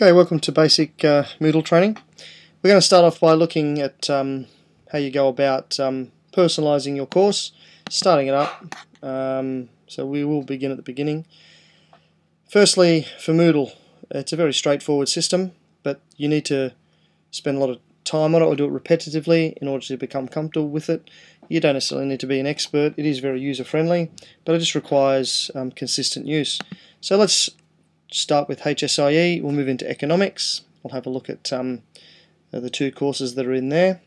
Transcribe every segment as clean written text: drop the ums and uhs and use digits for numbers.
Okay, welcome to basic Moodle training. We're going to start off by looking at how you go about personalising your course, starting it up. So we will begin at the beginning. Firstly, for Moodle, it's a very straightforward system, but you need to spend a lot of time on it or do it repetitively in order to become comfortable with it. You don't necessarily need to be an expert. It is very user-friendly, but it just requires consistent use. So let's start with HSIE. We'll move into economics. I'll have a look at the two courses that are in there.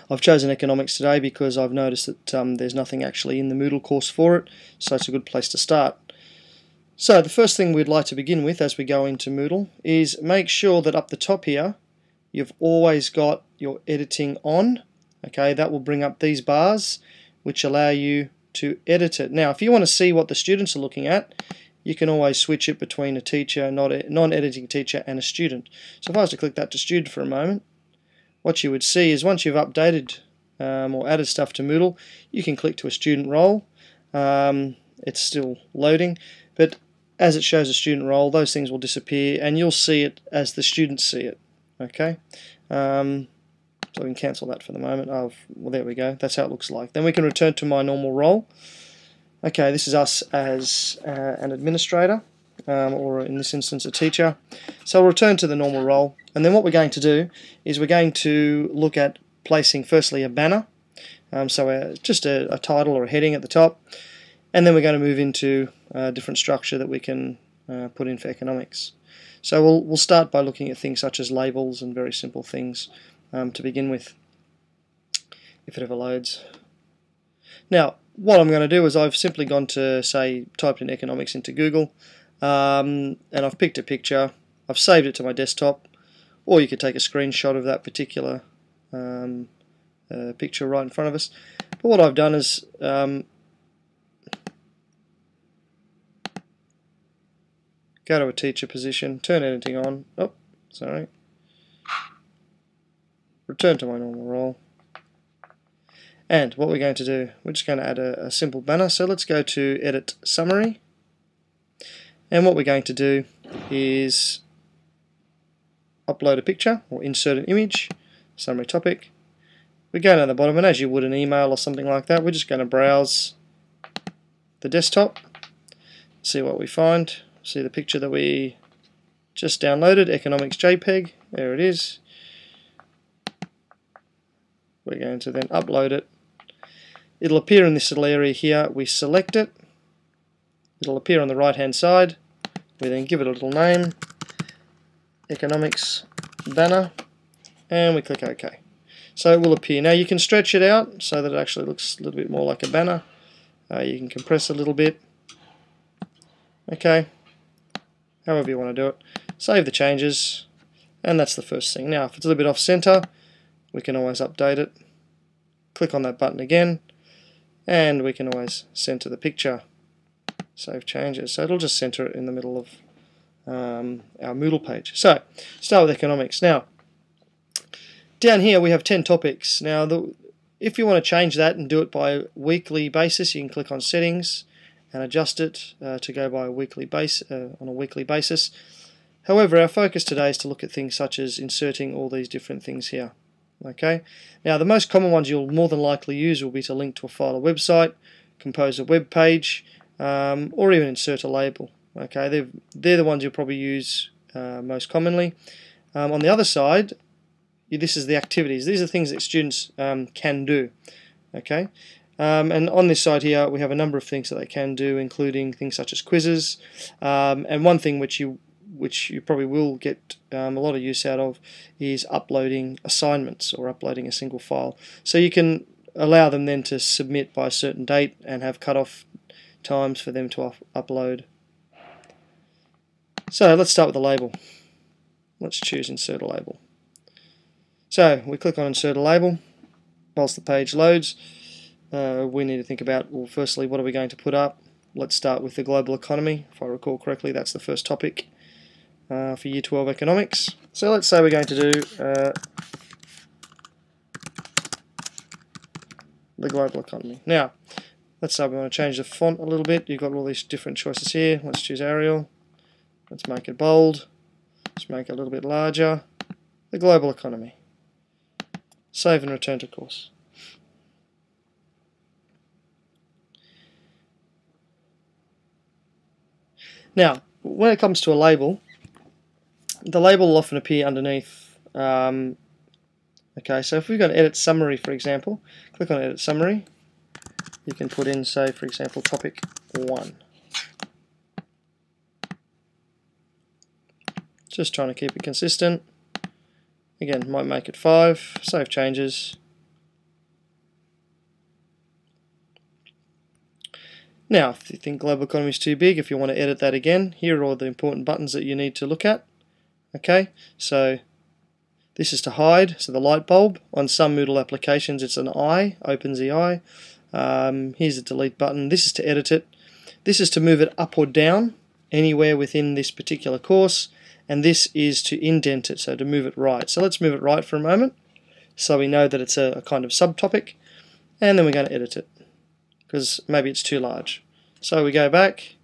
I've chosen economics today because I've noticed that there's nothing actually in the Moodle course for it, so it's a good place to start. So the first thing we'd like to begin with as we go into Moodle is make sure that up the top here you've always got your editing on. Okay, that will bring up these bars which allow you to edit it. Now if you want to see what the students are looking at, you can always switch it between a teacher, non-editing teacher, and a student. So if I was to click that to student for a moment, what you would see is once you've updated or added stuff to Moodle, you can click to a student role. It's still loading, but as it shows a student role, those things will disappear and you'll see it as the students see it. Okay, so we can cancel that for the moment. Well, there we go. That's how it looks like. Then we can return to my normal role. Okay, this is us as an administrator, or in this instance a teacher. So I'll return to the normal role, and then what we're going to do is we're going to look at placing firstly a banner, just a title or a heading at the top, and then we're going to move into a different structure that we can put in for economics. So we'll start by looking at things such as labels and very simple things to begin with, if it ever loads. Now, what I'm going to do is I've simply gone to, say, typed in economics into Google, and I've picked a picture. I've saved it to my desktop, or you could take a screenshot of that particular picture right in front of us. But what I've done is go to a teacher position, turn editing on. Oh, sorry. Return to my normal role. And what we're going to do, we're just going to add a simple banner. So let's go to Edit Summary. And what we're going to do is upload a picture or insert an image, summary topic. We go down the bottom, and as you would an email or something like that, we're just going to browse the desktop, see what we find. See the picture that we just downloaded, Economics JPEG. There it is. We're going to then upload it. It'll appear in this little area here. We select it. It'll appear on the right hand side. We then give it a little name, Economics Banner, and we click OK. So it will appear. Now you can stretch it out so that it actually looks a little bit more like a banner. You can compress a little bit. Okay, however you want to do it. Save the changes, and that's the first thing. Now if it's a little bit off center, we can always update it. Click on that button again, and we can always center the picture. Save changes. So it'll just center it in the middle of our Moodle page. So start with economics. Now down here we have 10 topics. Now if you want to change that and do it by weekly basis, you can click on settings and adjust it to go by a weekly on a weekly basis. However, our focus today is to look at things such as inserting all these different things here. Okay. Now the most common ones you'll more than likely use will be to link to a file or website, compose a web page, or even insert a label. Okay, they're the ones you'll probably use most commonly. On the other side, this is the activities. These are things that students can do. Okay, and on this side here we have a number of things that they can do, including things such as quizzes, and one thing which you probably will get a lot of use out of is uploading assignments or uploading a single file. So you can allow them then to submit by a certain date and have cut-off times for them to upload. So let's start with the label. Let's choose Insert a Label. So we click on Insert a Label. Whilst the page loads, we need to think about, well, firstly, what are we going to put up? Let's start with the global economy. If I recall correctly, that's the first topic for Year 12 economics. So let's say we're going to do the global economy. Now, let's say we want to change the font a little bit. You've got all these different choices here. Let's choose Arial. Let's make it bold. Let's make it a little bit larger. The global economy. Save and return to course. Now, when it comes to a label, the label will often appear underneath. Okay, so if we're going to edit summary, for example, click on edit summary. You can put in, say, for example, topic 1. Just trying to keep it consistent. Again, might make it 5. Save changes. Now, if you think global economy is too big, if you want to edit that again, here are all the important buttons that you need to look at. Okay, so this is to hide, so the light bulb. On some Moodle applications it's an eye, opens the eye. Here's the delete button. This is to edit it. This is to move it up or down anywhere within this particular course, and this is to indent it, so to move it right. So let's move it right for a moment so we know that it's a kind of subtopic, and then we're going to edit it because maybe it's too large. So we go back,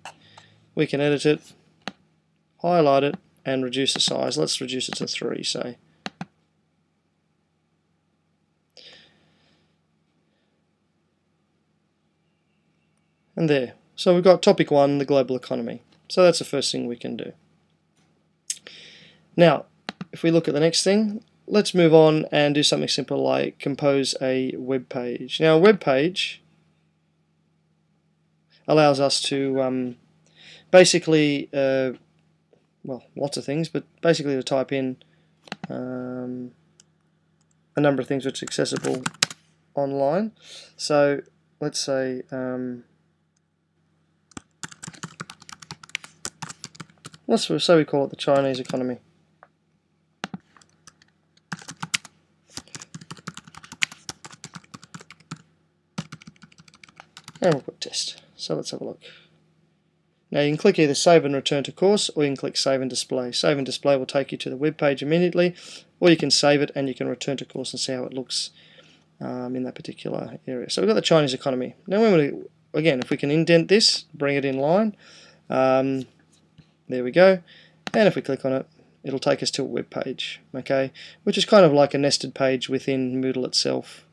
we can edit it, highlight it, and reduce the size. Let's reduce it to 3, say. And there. So we've got topic 1, the global economy. So that's the first thing we can do. Now, if we look at the next thing, let's move on and do something simple like compose a web page. Now, a web page allows us to basically, well, lots of things, but basically to type in a number of things which are accessible online. So let's say let's say we call it the Chinese economy. And we'll put test. So let's have a look. Now you can click either save and return to course, or you can click save and display. Save and display will take you to the web page immediately, or you can save it and you can return to course and see how it looks in that particular area. So we've got the Chinese economy. Now again, if we can indent this, bring it in line, there we go, and if we click on it, it'll take us to a web page, okay, which is kind of like a nested page within Moodle itself.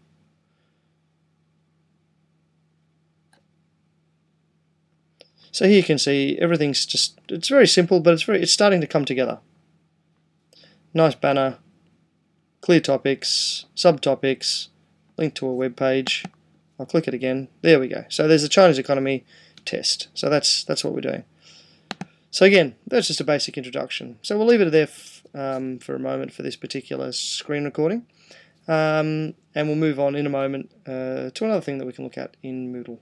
So here you can see everything's just, it's very simple, but it's starting to come together. Nice banner, clear topics, subtopics, link to a web page. I'll click it again. There we go. So there's the Chinese economy test. So that's what we're doing. So again, that's just a basic introduction. So we'll leave it there for a moment for this particular screen recording. And we'll move on in a moment to another thing that we can look at in Moodle.